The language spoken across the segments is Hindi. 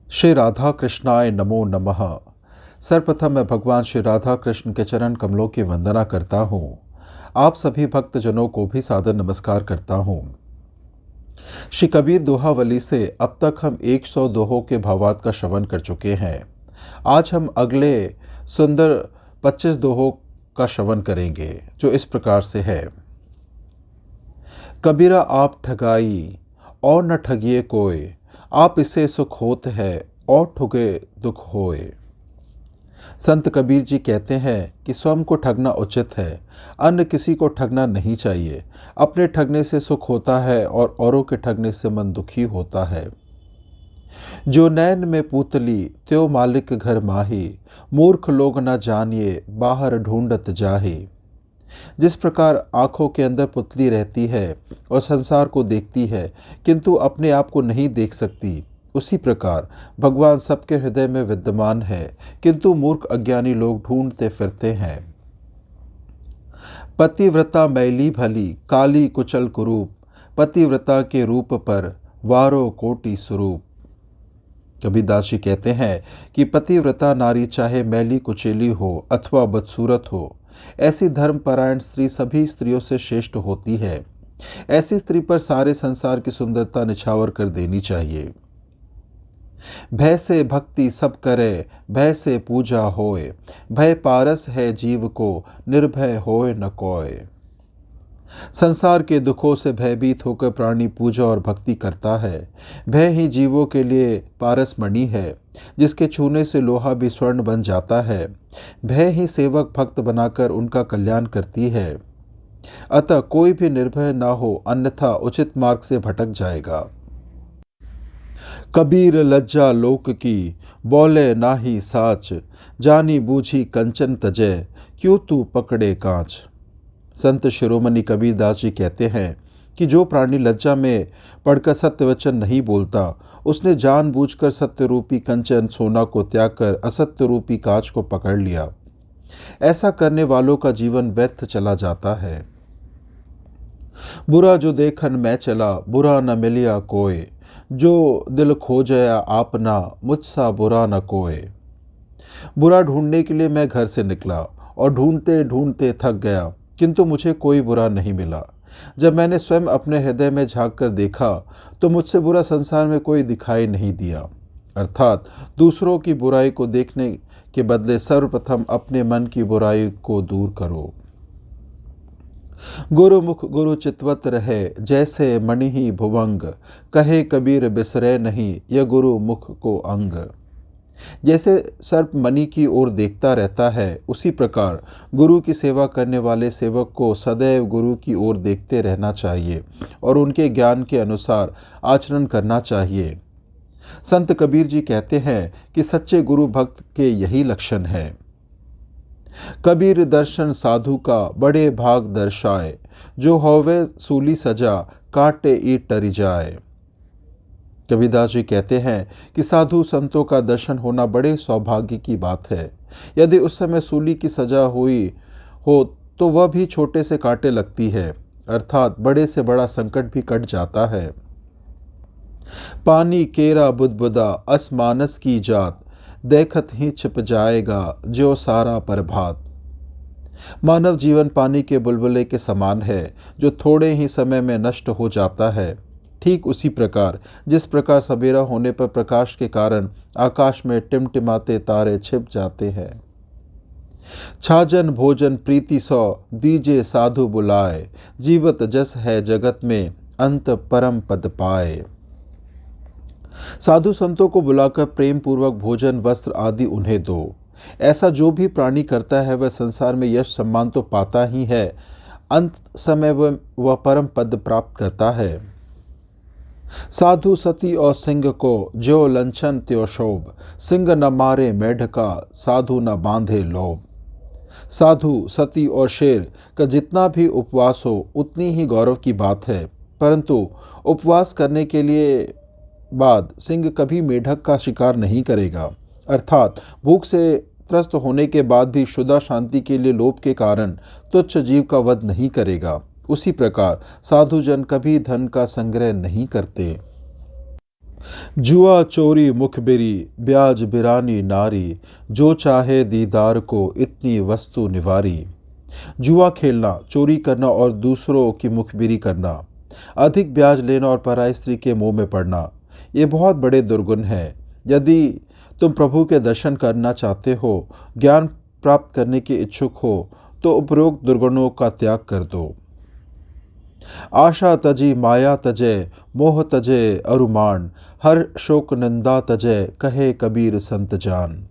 श्री राधा कृष्णाय नमो नमः। सर्वप्रथम मैं भगवान श्री राधा कृष्ण के चरण कमलों की वंदना करता हूँ। आप सभी भक्तजनों को भी सादर नमस्कार करता हूँ। श्री कबीर दोहावली से अब तक हम 100 दोहों के भावार्थ का श्रवण कर चुके हैं। आज हम अगले सुंदर 25 दोहों का श्रवण करेंगे, जो इस प्रकार से है। कबीरा आप ठगाई और न ठगिए कोय, आप इसे सुख होत है और ठुगे दुख होए। संत कबीर जी कहते हैं कि स्वयं को ठगना उचित है, अन्य किसी को ठगना नहीं चाहिए। अपने ठगने से सुख होता है और औरों के ठगने से मन दुखी होता है। जो नैन में पूतली त्यो मालिक घर माही, मूर्ख लोग न जानिए बाहर ढूंढत जाही। जिस प्रकार आंखों के अंदर पुतली रहती है और संसार को देखती है किंतु अपने आप को नहीं देख सकती, उसी प्रकार भगवान सबके हृदय में विद्यमान है किंतु मूर्ख अज्ञानी लोग ढूंढते फिरते हैं। पतिव्रता मैली भली काली कुचल कुरूप, पतिव्रता के रूप पर वारो कोटि स्वरूप। कबीरदास जी कहते हैं कि पतिव्रता नारी चाहे मैली कुचेली हो अथवा बदसूरत हो, ऐसी धर्मपरायण स्त्री सभी स्त्रियों से श्रेष्ठ होती है। ऐसी स्त्री पर सारे संसार की सुंदरता निछावर कर देनी चाहिए। भय से भक्ति सब करे, भय से पूजा होए, भय पारस है जीव को, निर्भय होए न कोय। संसार के दुखों से भयभीत होकर प्राणी पूजा और भक्ति करता है। भय ही जीवों के लिए पारस मणि है, जिसके छूने से लोहा भी स्वर्ण बन जाता है। भय ही सेवक भक्त बनाकर उनका कल्याण करती है। अतः कोई भी निर्भय ना हो, अन्यथा उचित मार्ग से भटक जाएगा। कबीर लज्जा लोक की, बोले नाही साच, जानी बूझी कंचन तजय, क्यों तू पकड़े कांच। संत शिरोमणि कबीरदास जी कहते हैं कि जो प्राणी लज्जा में पढ़कर सत्य वचन नहीं बोलता, उसने जानबूझकर सत्य रूपी कंचन सोना को त्याग कर असत्य रूपी कांच को पकड़ लिया। ऐसा करने वालों का जीवन व्यर्थ चला जाता है। बुरा जो देखन मैं चला, बुरा न मिलिया कोय, जो दिल खोजया आपना, मुझसा बुरा न कोय। बुरा ढूंढने के लिए मैं घर से निकला और ढूंढते ढूंढते थक गया, किंतु मुझे कोई बुरा नहीं मिला। जब मैंने स्वयं अपने हृदय में झांक कर देखा तो मुझसे बुरा संसार में कोई दिखाई नहीं दिया। अर्थात दूसरों की बुराई को देखने के बदले सर्वप्रथम अपने मन की बुराई को दूर करो। गुरुमुख गुरु चितवत रहे, जैसे मणि ही भुवंग, कहे कबीर बिसरे नहीं, यह गुरु मुख को अंग। जैसे सर्प मणि की ओर देखता रहता है, उसी प्रकार गुरु की सेवा करने वाले सेवक को सदैव गुरु की ओर देखते रहना चाहिए और उनके ज्ञान के अनुसार आचरण करना चाहिए। संत कबीर जी कहते हैं कि सच्चे गुरु भक्त के यही लक्षण है। कबीर दर्शन साधु का बड़े भाग दर्शाए, जो होवे सूली सजा, काटे ईट टरी जाए। कबीरदास जी कहते हैं कि साधु संतों का दर्शन होना बड़े सौभाग्य की बात है। यदि उस समय सूली की सजा हुई हो तो वह भी छोटे से कांटे लगती है, अर्थात बड़े से बड़ा संकट भी कट जाता है। पानी केरा बुदबुदा असमानस की जात, देखत ही छिप जाएगा जो सारा प्रभात। मानव जीवन पानी के बुलबुले के समान है, जो थोड़े ही समय में नष्ट हो जाता है। ठीक उसी प्रकार जिस प्रकार सवेरा होने पर प्रकाश के कारण आकाश में टिमटिमाते तारे छिप जाते हैं। छाजन भोजन प्रीति सौ, दीजे साधु बुलाए, जीवत जस है जगत में, अंत परम पद पाए। साधु संतों को बुलाकर प्रेम पूर्वक भोजन वस्त्र आदि उन्हें दो। ऐसा जो भी प्राणी करता है वह संसार में यश सम्मान तो पाता ही है, अंत समय वह परम पद प्राप्त करता है। साधु सती और सिंह को, जो लंछन त्यो शोभ, सिंह न मारे मेढका, साधु न बांधे लोभ। साधु सती और शेर का जितना भी उपवास हो उतनी ही गौरव की बात है, परंतु उपवास करने के लिए बाद सिंह कभी मेढक का शिकार नहीं करेगा। अर्थात भूख से त्रस्त होने के बाद भी शुदा शांति के लिए लोभ के कारण तुच्छ जीव का वध नहीं करेगा। उसी प्रकार साधुजन कभी धन का संग्रह नहीं करते। जुआ चोरी मुखबिरी ब्याज बिरानी नारी, जो चाहे दीदार को इतनी वस्तु निवारी। जुआ खेलना, चोरी करना और दूसरों की मुखबिरी करना, अधिक ब्याज लेना और पराई स्त्री के मुंह में पड़ना, ये बहुत बड़े दुर्गुण हैं। यदि तुम प्रभु के दर्शन करना चाहते हो, ज्ञान प्राप्त करने के इच्छुक हो, तो उपरोक्त दुर्गुणों का त्याग कर दो। आशा तजी माया तजय, मोह तजय अरुमान, हर शोक निंदा तजय, कहे कबीर संत जान।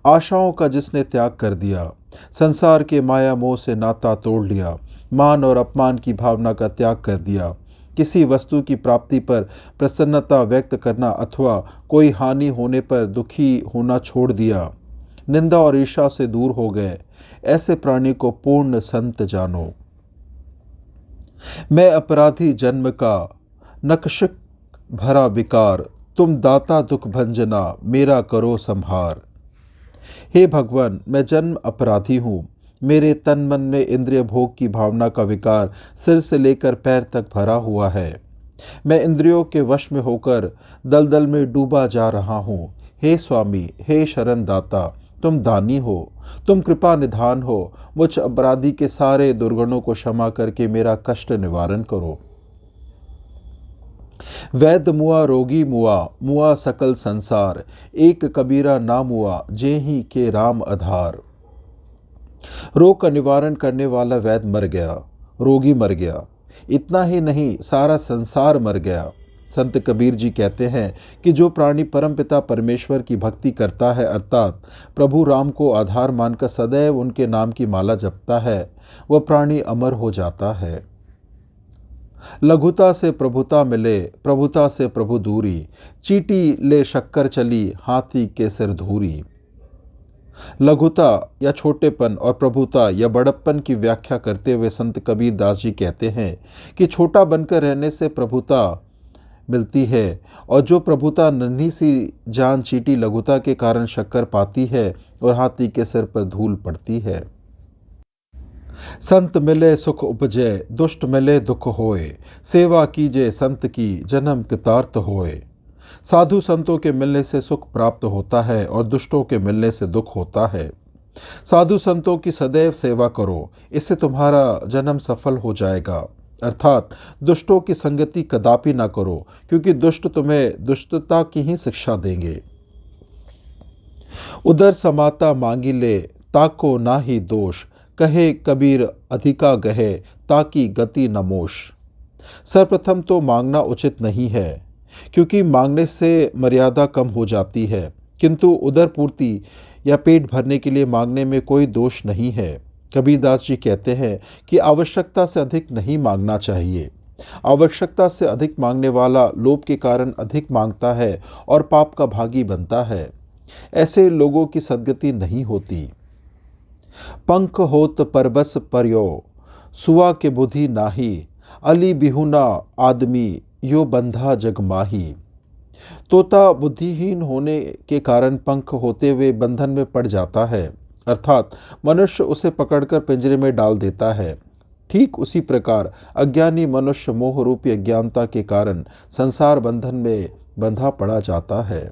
आशाओं का जिसने त्याग कर दिया, संसार के माया मोह से नाता तोड़ लिया, मान और अपमान की भावना का त्याग कर दिया, किसी वस्तु की प्राप्ति पर प्रसन्नता व्यक्त करना अथवा कोई हानि होने पर दुखी होना छोड़ दिया, निंदा और ईर्ष्या से दूर हो गए, ऐसे प्राणी को पूर्ण संत जानो। मैं अपराधी जन्म का, नक्शिक भरा विकार, तुम दाता दुख भंजना, मेरा करो संहार। हे भगवान, मैं जन्म अपराधी हूँ। मेरे तन मन में इंद्रिय भोग की भावना का विकार सिर से लेकर पैर तक भरा हुआ है। मैं इंद्रियों के वश में होकर दलदल में डूबा जा रहा हूँ। हे स्वामी, हे शरण दाता, तुम दानी हो, तुम कृपा निधान हो। मुझ अपराधी के सारे दुर्गुणों को क्षमा करके मेरा कष्ट निवारण करो। वैद्य मुआ रोगी मुआ, मुआ सकल संसार, एक कबीरा ना मुआ, जेहि के राम आधार। रोग का निवारण करने वाला वैद्य मर गया, रोगी मर गया, इतना ही नहीं सारा संसार मर गया। संत कबीर जी कहते हैं कि जो प्राणी परमपिता परमेश्वर की भक्ति करता है, अर्थात प्रभु राम को आधार मानकर सदैव उनके नाम की माला जपता है, वह प्राणी अमर हो जाता है। लघुता से प्रभुता मिले, प्रभुता से प्रभु दूरी, चीटी ले शक्कर चली, हाथी के सिर धूरी। लघुता या छोटेपन और प्रभुता या बड़प्पन की व्याख्या करते हुए संत कबीर दास जी कहते हैं कि छोटा बनकर रहने से प्रभुता मिलती है, और जो प्रभुता नन्ही सी जान चीटी लघुता के कारण शक्कर पाती है और हाथी के सिर पर धूल पड़ती है। संत मिले सुख उपजे, दुष्ट मिले दुख होए, सेवा कीजे संत की, जन्म कृतार्थ होए। साधु संतों के मिलने से सुख प्राप्त होता है और दुष्टों के मिलने से दुख होता है। साधु संतों की सदैव सेवा करो, इससे तुम्हारा जन्म सफल हो जाएगा। अर्थात दुष्टों की संगति कदापि ना करो, क्योंकि दुष्ट तुम्हें दुष्टता की ही शिक्षा देंगे। उदर समाता मांगी ले, ताको ना ही दोष, कहे कबीर अधिका गहे, ताकि गति नमोश। सर्वप्रथम तो मांगना उचित नहीं है, क्योंकि मांगने से मर्यादा कम हो जाती है, किंतु उदर पूर्ति या पेट भरने के लिए मांगने में कोई दोष नहीं है। कबीरदास जी कहते हैं कि आवश्यकता से अधिक नहीं मांगना चाहिए। आवश्यकता से अधिक मांगने वाला लोभ के कारण अधिक मांगता है और पाप का भागी बनता है। ऐसे लोगों की सद्गति नहीं होती। पंख होत परबस पर्यो, सुआ के बुद्धि नाही, अली बिहुना आदमी, यो बंधा जग माही। तोता बुद्धिहीन होने के कारण पंख होते हुए बंधन में पड़ जाता है, अर्थात मनुष्य उसे पकड़कर पिंजरे में डाल देता है। ठीक उसी प्रकार अज्ञानी मनुष्य मोह रूपी अज्ञानता के कारण संसार बंधन में बंधा पड़ा जाता है।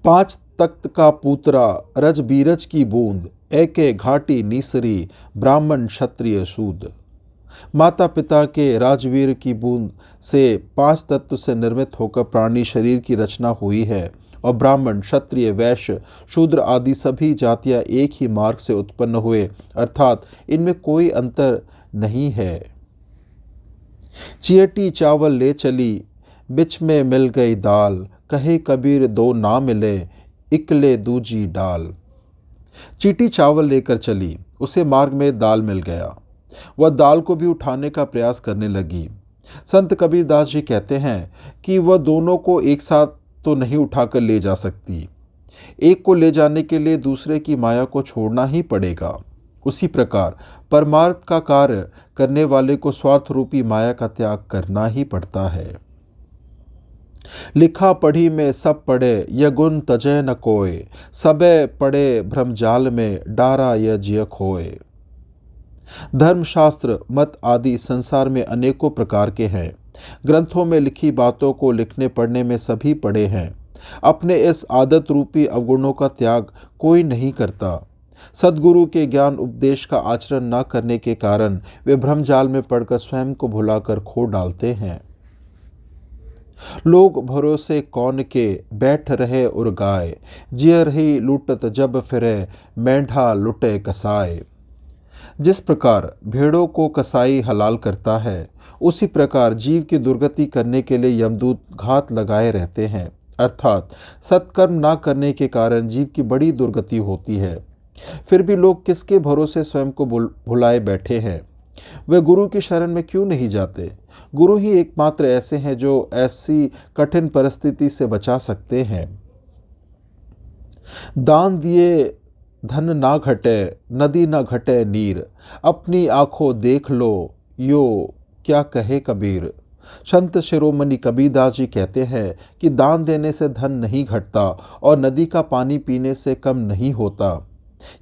5 तख्त का पूतरा, रज बीरज की बूंद, एके घाटी नीसरी, ब्राह्मण क्षत्रिय शूद्र। माता पिता के राजवीर की बूंद से 5 तत्व से निर्मित होकर प्राणी शरीर की रचना हुई है, और ब्राह्मण क्षत्रिय वैश्य शूद्र आदि सभी जातियां एक ही मार्ग से उत्पन्न हुए, अर्थात इनमें कोई अंतर नहीं है। चियटी चावल ले चली, बिच में मिल गई दाल, कहे कबीर दो ना मिले, इकले दूजी डाल। चीटी चावल लेकर चली, उसे मार्ग में दाल मिल गया, वह दाल को भी उठाने का प्रयास करने लगी। संत कबीरदास जी कहते हैं कि वह दोनों को एक साथ तो नहीं उठाकर ले जा सकती, एक को ले जाने के लिए दूसरे की माया को छोड़ना ही पड़ेगा। उसी प्रकार परमार्थ का कार्य करने वाले को स्वार्थ रूपी माया का त्याग करना ही पड़ता है। लिखा पढ़ी में सब पढ़े, यह गुण तजय न कोय, सबे पढ़े भ्रमजाल में, डारा यह जिय खोए। धर्मशास्त्र मत आदि संसार में अनेकों प्रकार के हैं, ग्रंथों में लिखी बातों को लिखने पढ़ने में सभी पढ़े हैं। अपने इस आदत रूपी अवगुणों का त्याग कोई नहीं करता। सद्गुरु के ज्ञान उपदेश का आचरण न करने के कारण वे भ्रमजाल में पड़कर स्वयं को भुलाकर खो डालते हैं। लोग भरोसे कौन के बैठ रहे और गाए, जिय रही लूटत जब फिरे मेंढा लुटे कसाए। जिस प्रकार भेड़ों को कसाई हलाल करता है, उसी प्रकार जीव की दुर्गति करने के लिए यमदूत घात लगाए रहते हैं। अर्थात सत्कर्म ना करने के कारण जीव की बड़ी दुर्गति होती है। फिर भी लोग किसके भरोसे स्वयं को भुलाए बैठे हैं? वे गुरु की शरण में क्यों नहीं जाते? गुरु ही एकमात्र ऐसे हैं जो ऐसी कठिन परिस्थिति से बचा सकते हैं। दान दिए धन ना घटे, नदी ना घटे नीर, अपनी आंखों देख लो यो क्या कहे कबीर। संत शिरोमणि कबीरदास जी कहते हैं कि दान देने से धन नहीं घटता और नदी का पानी पीने से कम नहीं होता।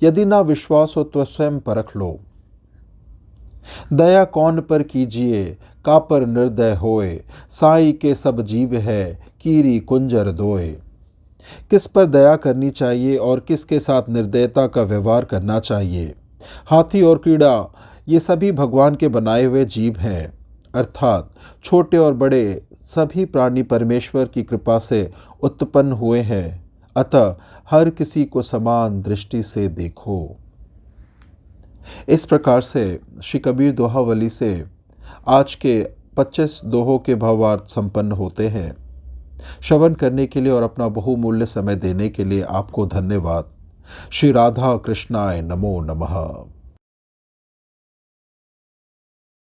यदि ना विश्वास हो तो स्वयं परख लो। दया कौन पर कीजिए का पर निर्दय होए, साई के सब जीव है कीरी कुंजर दोए। किस पर दया करनी चाहिए और किसके साथ निर्दयता का व्यवहार करना चाहिए? हाथी और कीड़ा ये सभी भगवान के बनाए हुए जीव हैं। अर्थात छोटे और बड़े सभी प्राणी परमेश्वर की कृपा से उत्पन्न हुए हैं। अतः हर किसी को समान दृष्टि से देखो। इस प्रकार से श्री कबीर दोहावली से आज के 25 दोहों के भावार्थ संपन्न होते हैं। श्रवण करने के लिए और अपना बहुमूल्य समय देने के लिए आपको धन्यवाद। श्री राधा कृष्णाय नमो नमः।